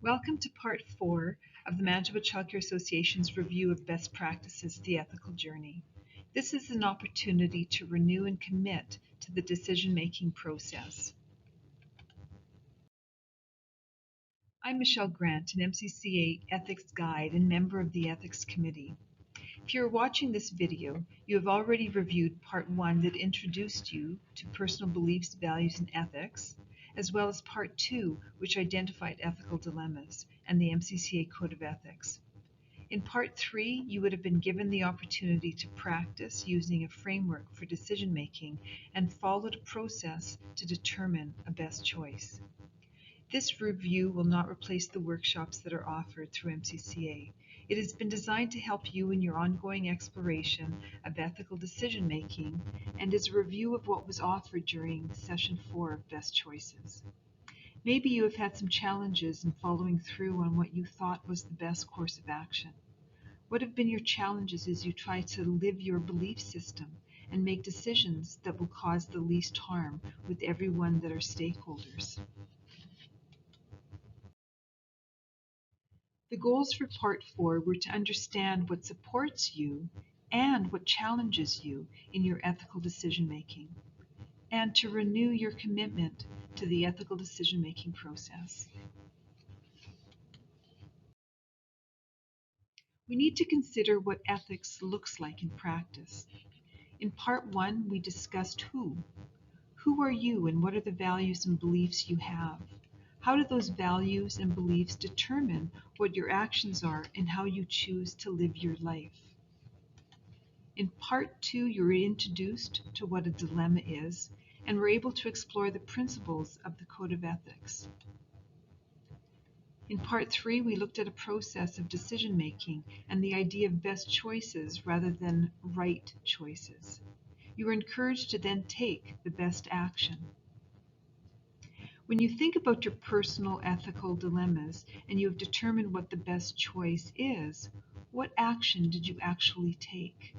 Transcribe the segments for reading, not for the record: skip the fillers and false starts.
Welcome to Part 4 of the Manitoba Child Care Association's review of best practices, the ethical journey. This is an opportunity to renew and commit to the decision-making process. I'm Michelle Grant, an MCCA Ethics Guide and member of the Ethics Committee. If you're watching this video, you have already reviewed Part 1 that introduced you to personal beliefs, values, and ethics, as well as Part 2, which identified ethical dilemmas and the MCCA Code of Ethics. In Part 3, you would have been given the opportunity to practice using a framework for decision making and followed a process to determine a best choice. This review will not replace the workshops that are offered through MCCA. It has been designed to help you in your ongoing exploration of ethical decision making and is a review of what was offered during Session 4 of Best Choices. Maybe you have had some challenges in following through on what you thought was the best course of action. What have been your challenges as you try to live your belief system and make decisions that will cause the least harm with everyone that are stakeholders? The goals for Part 4 were to understand what supports you and what challenges you in your ethical decision-making, and to renew your commitment to the ethical decision-making process. We need to consider what ethics looks like in practice. In Part 1, we discussed who. Who are you and what are the values and beliefs you have? How do those values and beliefs determine what your actions are and how you choose to live your life? In Part 2, you were introduced to what a dilemma is and were able to explore the principles of the Code of Ethics. In Part 3, we looked at a process of decision making and the idea of best choices rather than right choices. You were encouraged to then take the best action. When you think about your personal ethical dilemmas and you have determined what the best choice is, what action did you actually take?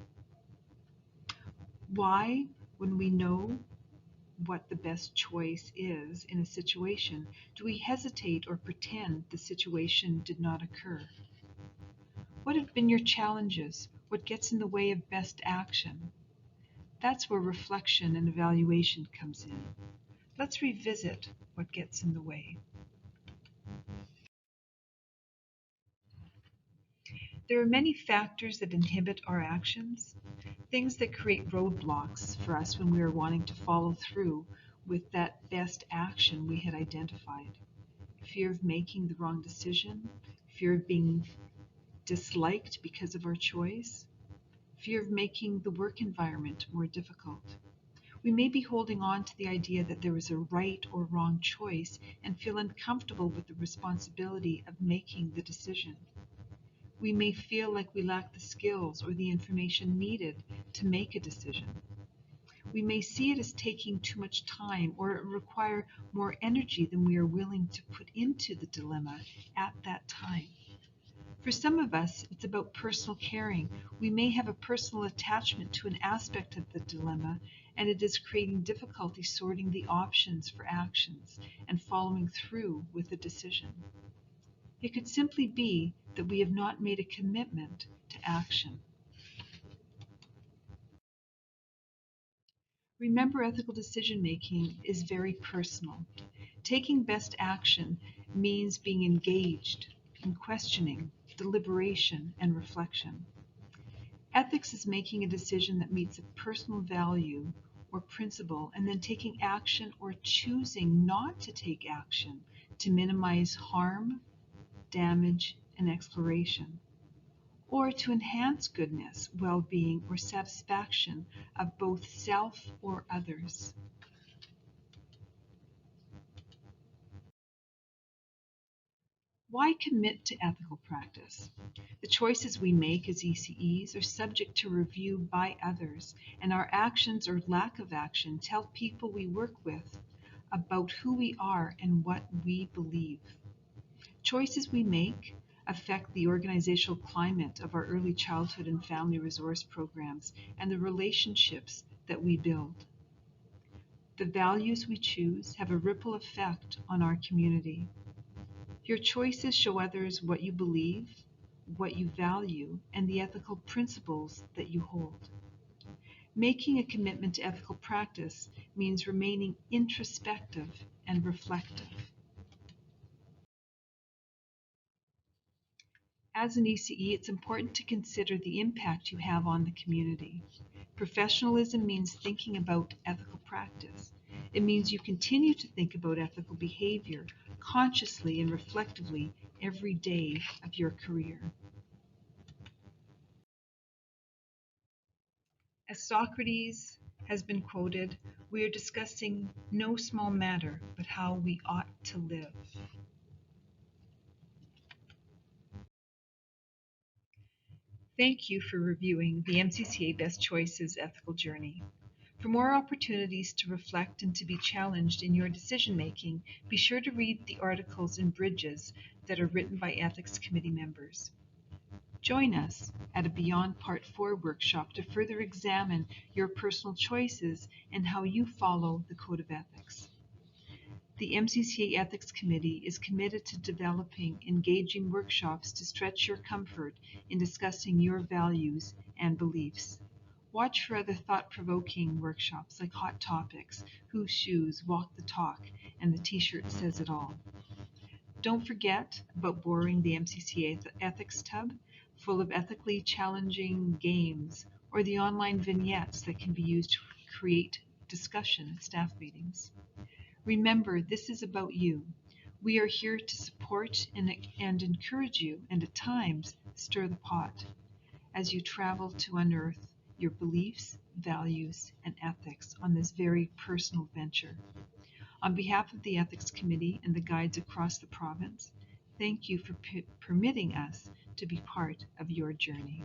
Why, when we know what the best choice is in a situation, do we hesitate or pretend the situation did not occur? What have been your challenges? What gets in the way of best action? That's where reflection and evaluation comes in. Let's revisit what gets in the way. There are many factors that inhibit our actions, things that create roadblocks for us when we are wanting to follow through with that best action we had identified. Fear of making the wrong decision, fear of being disliked because of our choice, fear of making the work environment more difficult. We may be holding on to the idea that there is a right or wrong choice and feel uncomfortable with the responsibility of making the decision. We may feel like we lack the skills or the information needed to make a decision. We may see it as taking too much time or require more energy than we are willing to put into the dilemma at that time. For some of us, it's about personal caring. We may have a personal attachment to an aspect of the dilemma, and it is creating difficulty sorting the options for actions and following through with a decision. It could simply be that we have not made a commitment to action. Remember, ethical decision-making is very personal. Taking best action means being engaged in questioning, deliberation, and reflection. Ethics is making a decision that meets a personal value or principle and then taking action or choosing not to take action to minimize harm, damage, and exploration, or to enhance goodness, well-being, or satisfaction of both self or others. Why commit to ethical practice? The choices we make as ECEs are subject to review by others, and our actions or lack of action tell people we work with about who we are and what we believe. Choices we make affect the organizational climate of our early childhood and family resource programs and the relationships that we build. The values we choose have a ripple effect on our community. Your choices show others what you believe, what you value, and the ethical principles that you hold. Making a commitment to ethical practice means remaining introspective and reflective. As an ECE, it's important to consider the impact you have on the community. Professionalism means thinking about ethical practice. It means you continue to think about ethical behavior consciously and reflectively every day of your career. As Socrates has been quoted, we are discussing no small matter, but how we ought to live. Thank you for reviewing the MCCA Best Choices Ethical Journey. For more opportunities to reflect and to be challenged in your decision making, be sure to read the articles and bridges that are written by Ethics Committee members. Join us at a Beyond Part 4 workshop to further examine your personal choices and how you follow the Code of Ethics. The MCCA Ethics Committee is committed to developing engaging workshops to stretch your comfort in discussing your values and beliefs. Watch for other thought-provoking workshops like Hot Topics, Whose Shoes, Walk the Talk, and the T-shirt Says It All. Don't forget about borrowing the MCCA Ethics Tub, full of ethically challenging games, or the online vignettes that can be used to create discussion at staff meetings. Remember, this is about you. We are here to support and encourage you, and at times stir the pot as you travel to unearth your beliefs, values, and ethics on this very personal venture. On behalf of the Ethics Committee and the guides across the province, thank you for permitting us to be part of your journey.